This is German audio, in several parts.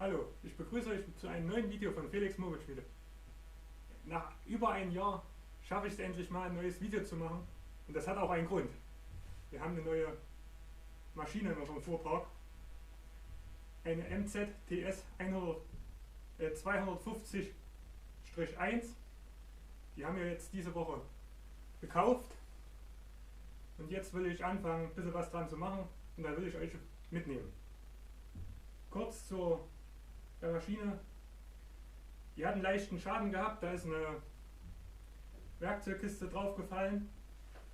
Hallo, ich begrüße euch zu einem neuen Video von Felix Mogelschmiede. Nach über einem Jahr schaffe ich es endlich mal, ein neues Video zu machen. Und das hat auch einen Grund. Wir haben eine neue Maschine in unserem Fuhrpark. Eine MZ TS 250-1. Die haben wir jetzt diese Woche gekauft. Und jetzt will ich anfangen, ein bisschen was dran zu machen. Und da will ich euch mitnehmen. Kurz zur der Maschine. Die hat einen leichten Schaden gehabt, da ist eine Werkzeugkiste draufgefallen.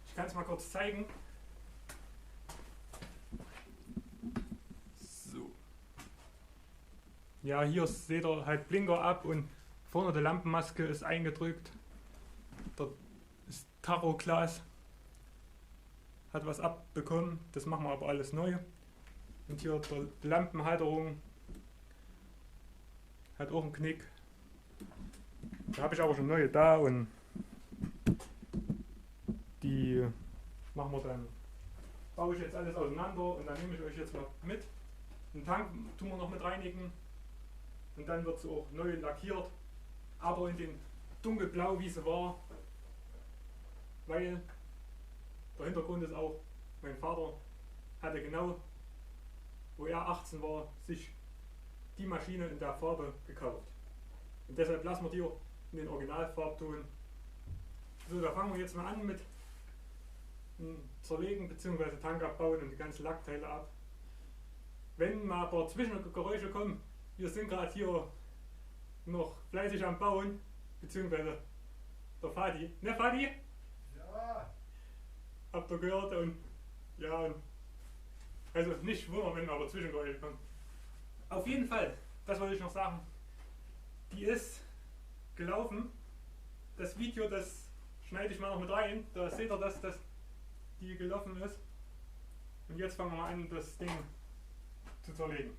Ich kann es mal kurz zeigen. So. Ja, hier seht ihr halt Blinker ab und vorne die Lampenmaske ist eingedrückt. Dort ist Taroglas. Hat was abbekommen, das machen wir aber alles neu. Und hier die Lampenhalterung hat auch einen Knick. Da habe ich aber schon neue da und die machen wir dann. Baue ich jetzt alles auseinander und dann nehme ich euch jetzt mal mit. Den Tank tun wir noch mit reinigen und dann wird sie auch neu lackiert, aber in dem dunkelblau wie sie war, weil der Hintergrund ist auch, mein Vater hatte genau, wo er 18 war, sich die Maschine in der Farbe gekauft. Und deshalb lassen wir die auch in den Originalfarbton. So, da fangen wir jetzt mal an mit Zerlegen bzw. Tank abbauen und die ganzen Lackteile ab. Wenn mal ein paar Zwischengeräusche kommen, wir sind gerade hier noch fleißig am Bauen, beziehungsweise der Fadi. Ne Fadi? Ja, Habt ihr gehört? Und ja, und also nicht wundern, wenn aber Zwischengeräusche kommen. Auf jeden Fall, das wollte ich noch sagen. Die ist gelaufen. Das Video, das schneide ich mal noch mit rein. Da seht ihr, dass die gelaufen ist. Und jetzt fangen wir an, das Ding zu zerlegen.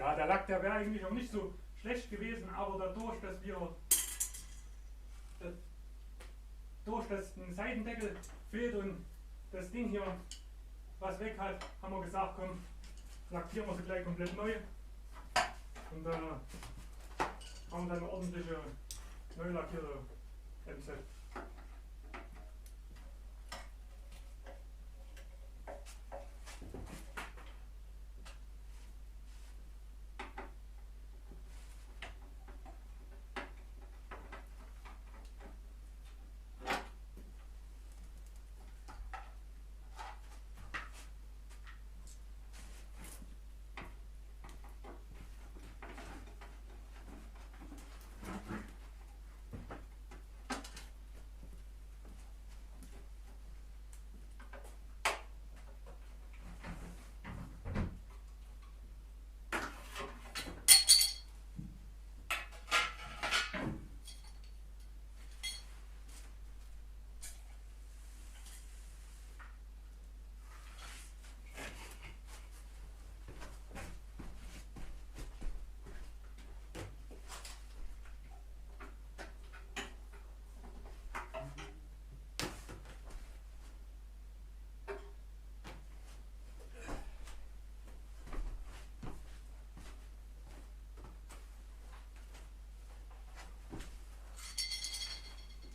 Ja, der Lack, der wäre eigentlich auch nicht so schlecht gewesen, aber dadurch, dass wir durch das ein Seitendeckel fehlt und das Ding hier was weg hat, haben wir gesagt, komm, lackieren wir sie gleich komplett neu. Und da haben wir dann eine ordentliche neu lackierte MZ.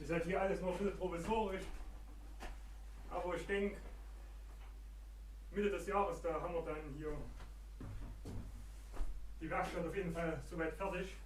Ist halt hier alles noch ein bisschen provisorisch, aber ich denke, Mitte des Jahres, da haben wir dann hier die Werkstatt auf jeden Fall soweit fertig.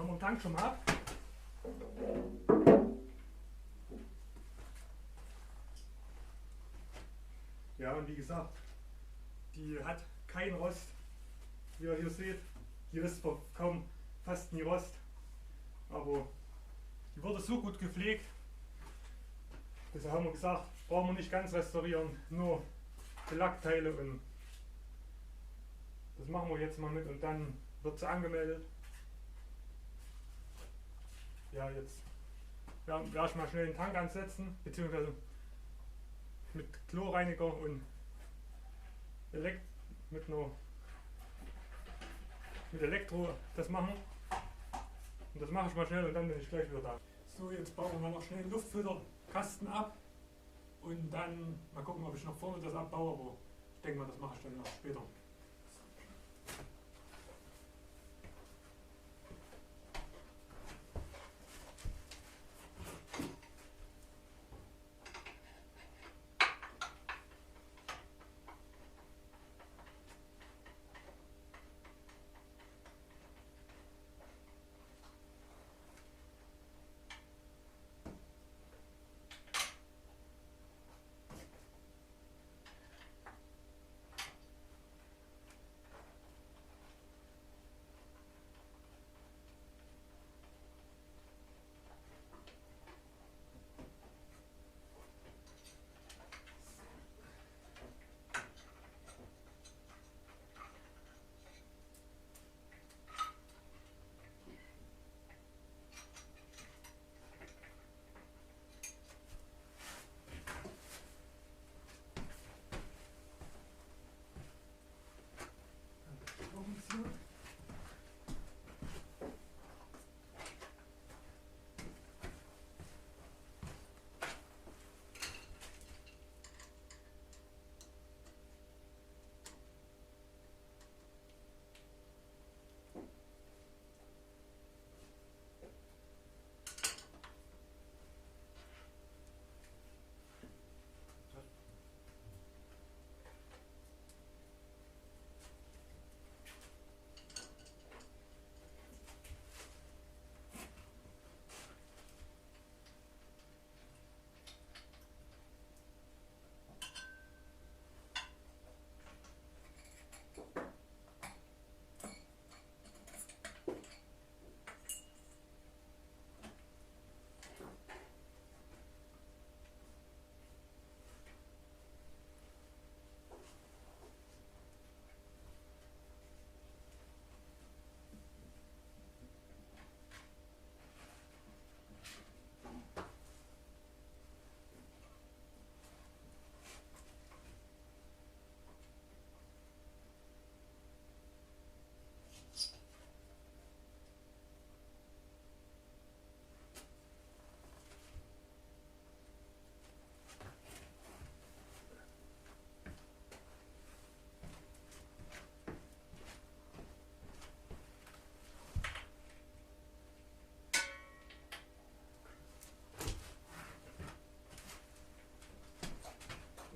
haben wir den Tank schon mal ab. Ja, und wie gesagt, die hat keinen Rost, wie ihr hier seht. Hier ist kaum fast nie Rost, aber die wurde so gut gepflegt. Deshalb haben wir gesagt, brauchen wir nicht ganz restaurieren, nur die Lackteile, und das machen wir jetzt mal mit und dann wird sie angemeldet. Ja, jetzt werde ich mal schnell den Tank ansetzen, beziehungsweise mit Chlorreiniger und mit Elektro das machen. Und das mache ich mal schnell und dann bin ich gleich wieder da. So, jetzt bauen wir mal noch schnell den Luftfilterkasten ab und dann mal gucken, ob ich noch vorne das abbaue, aber ich denke mal, das mache ich dann noch später.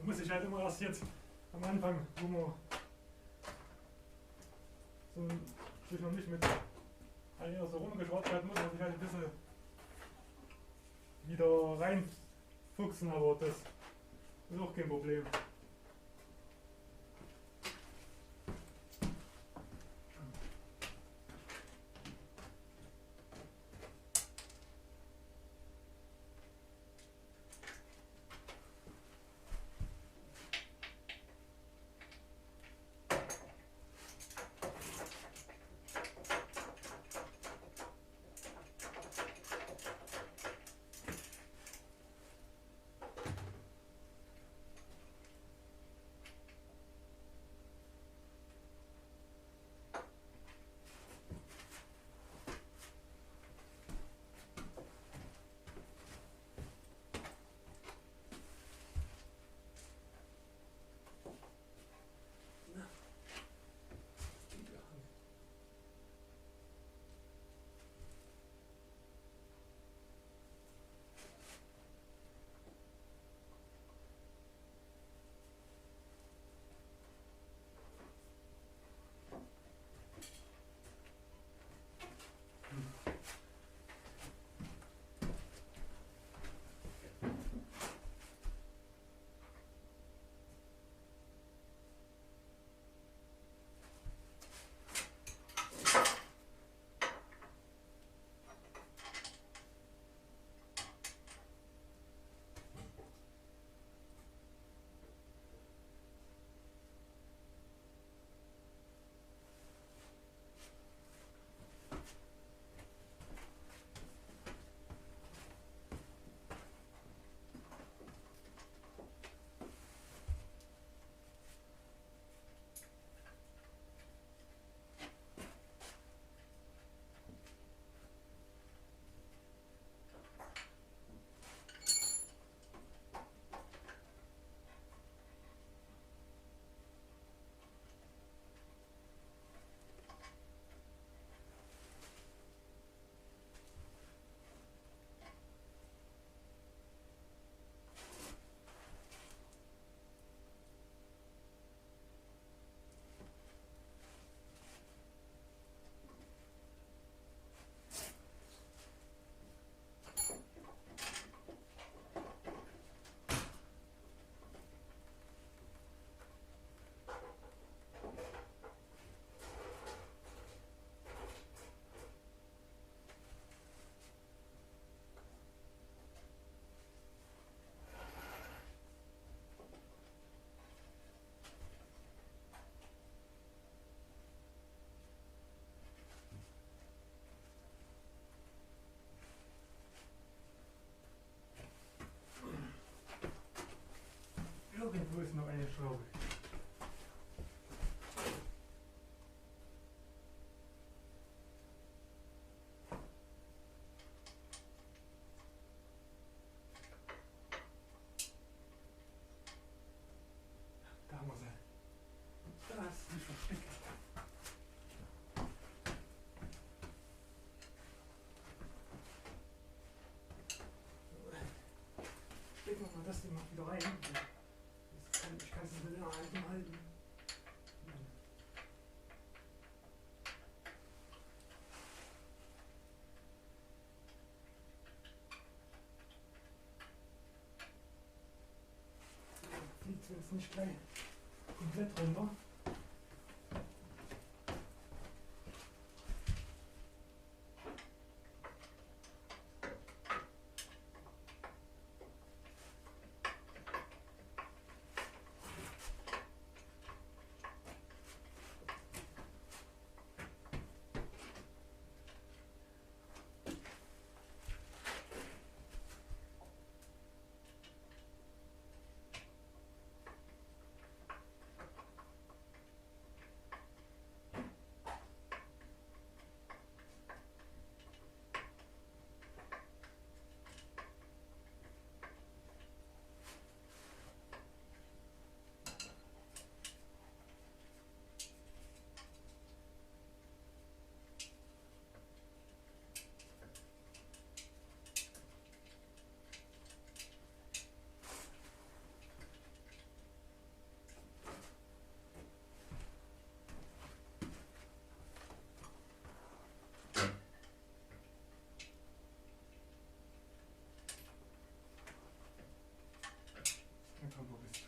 Muss ich halt immer erst jetzt am Anfang, wo man so sich noch nicht mit einer so rumgeschwatzt hat, muss man sich halt ein bisschen wieder reinfuchsen, aber das ist auch kein Problem. noch eine Schraube. Da haben wir sie. Da ist sie versteckt. Stecken wir mal das Ding noch wieder rein. Ich kann es nicht mit der Hand halten. Fliegt es jetzt nicht gleich komplett runter. Wo bist du?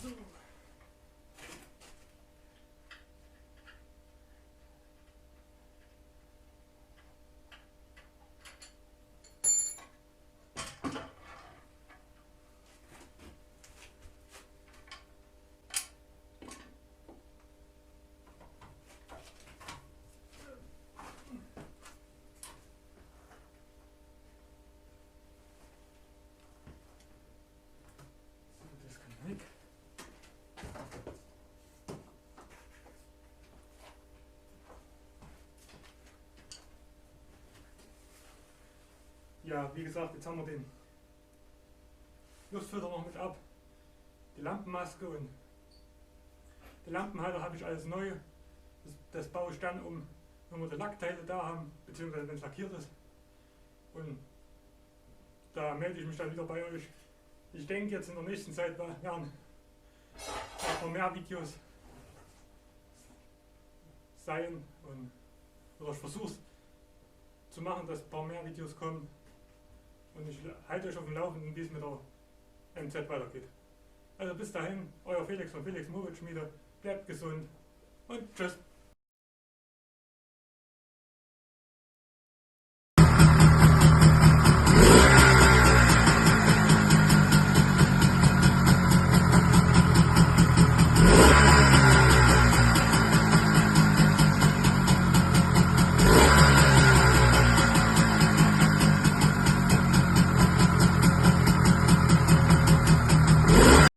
So. Das kann weg. Ja, wie gesagt, jetzt haben wir den Luftfilter noch mit ab, die Lampenmaske und den Lampenhalter habe ich alles neu. Das baue ich dann um, wenn wir die Lackteile da haben, beziehungsweise wenn es lackiert ist. Und da melde ich mich dann wieder bei euch. Ich denke, jetzt in der nächsten Zeit werden noch mehr Videos sein oder ich versuche es zu machen, dass ein paar mehr Videos kommen. Und ich halte euch auf dem Laufenden, wie es mit der MZ weitergeht. Also bis dahin, euer Felix von Felix Moritz Schmiede. Bleibt gesund und tschüss.